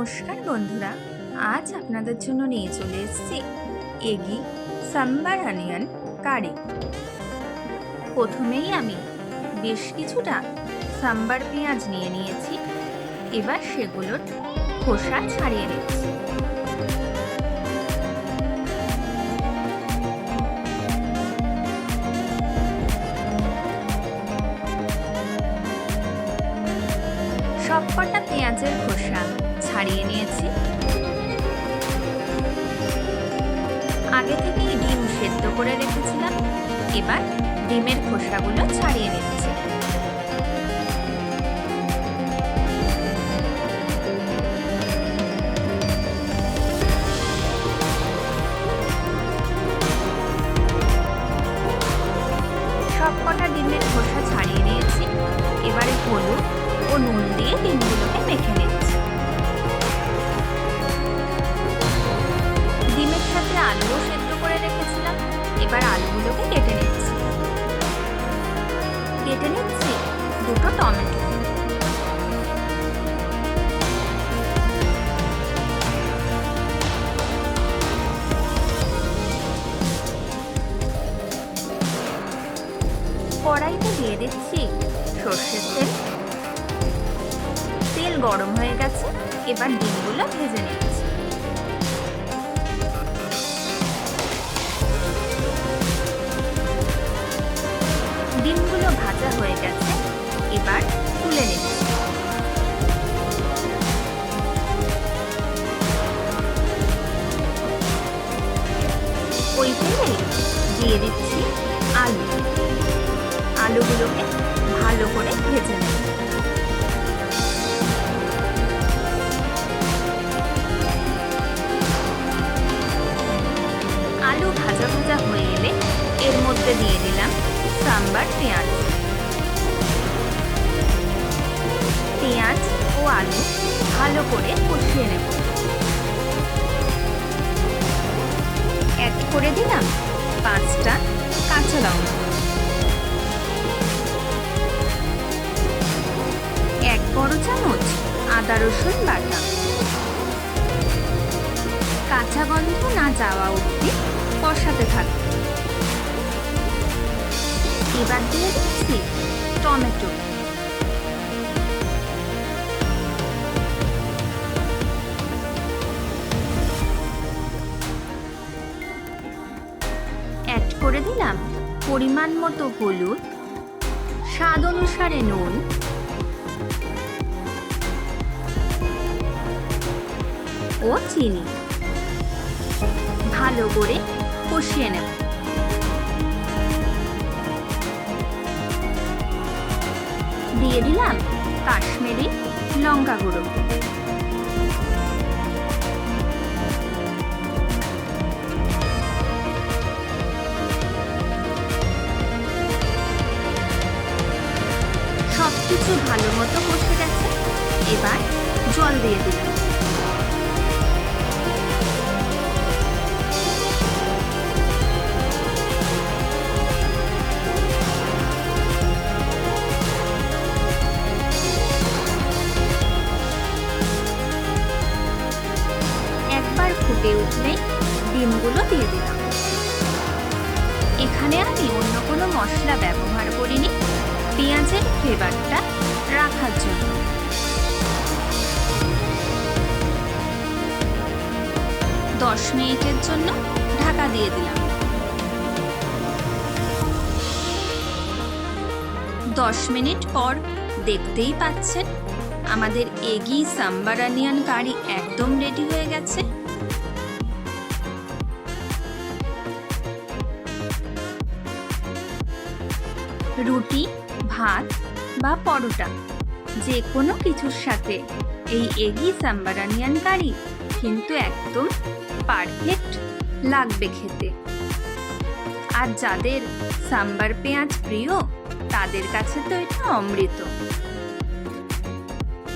নমস্কার বন্ধুরা, আজ আপনাদের জন্য নিয়ে চলে এসেছি এগি সাম্বার অনিয়ন কারি। প্রথমেই আমি বেশ কিছুটা সাম্বার পেঁয়াজ নিয়ে নিয়েছি। এবার সেগুলোর খোসা ছাড়িয়ে নিচ্ছি। সবকটা পেঁয়াজের খোসা ছাড়িয়ে নিয়েছি। আগে থেকেই ডিম সেদ্ধ করে রেখেছিলাম। এবার ডিমের খোসাগুলো ছাড়িয়ে নিচ্ছি। সবকটা ডিমের খোসা ছাড়িয়ে নিয়েছি। এবারে হলুদ ও নুন দিয়ে ডিমগুলোকে মেখে নিচ্ছি। ডিমের সাথে আলুও সেদ্ধ করে রেখেছিলাম। এবার আলুগুলোকে কেটে নিচ্ছি। দুটো টমেটো। কড়াইতে দিয়ে দিচ্ছি সর্ষের তেল। তেল গরম হয়ে গেছে। এবার ডিমগুলো ভেজে নিচ্ছি। ডিমগুলো ভাজা হয়ে গেছে। এবার তুলে নিচ্ছি। ওই তেলে দিয়ে দিচ্ছি আলু। আলুগুলোকে ভালো করে ভেজে নেব। আলু ভাজা ভাজা হয়ে এলে এর মধ্যে দিয়ে দিলাম সাম্বার পেঁয়াজ। পেঁয়াজ ও আলু ভালো করে কষিয়ে নেব। অ্যাড করে দিলাম 5টা কাঁচা লঙ্কা, 1 বড় চামচ আদা রসুন বাটা। কাঁচা গন্ধ না যাওয়া অবধি কষাতে থাকবে। এবার দিয়ে দিচ্ছি টমেটো। অ্যাড করে দিলাম পরিমাণ মতো হলুদ, স্বাদ অনুসারে নুন, ও চিনি। ভালো করে কষিয়ে নেব। দিয়ে দিলাম কাশ্মীরি লঙ্কা গুঁড়ো। সবকিছু ভালো মতো কষে গেছে। এবার জল দিয়ে দিলাম। একবার ফুটে উঠলেই ডিমগুলো দিয়ে দিলাম। এখানে আমি অন্য কোনো মশলা ব্যবহার করিনি, পেঁয়াজের ফ্লেভারটা রাখার জন্য। দশ মিনিটের জন্য ঢাকা দিয়ে দিলাম। 10 মিনিট পর দেখতেই পাচ্ছেন আমাদের এগি সাম্বার অনিয়ন কারি একদম রেডি হয়ে গেছে। রুটি, ভাত বা পরোটা যে কোনো কিছুর সাথে এই এগি সাম্বার অনিয়ন কারি কিন্তু একদম পারফেক্ট লাগবে খেতে। আর যাদের সাম্বার পেঁয়াজ প্রিয় তাদের কাছে তো এটা অমৃত।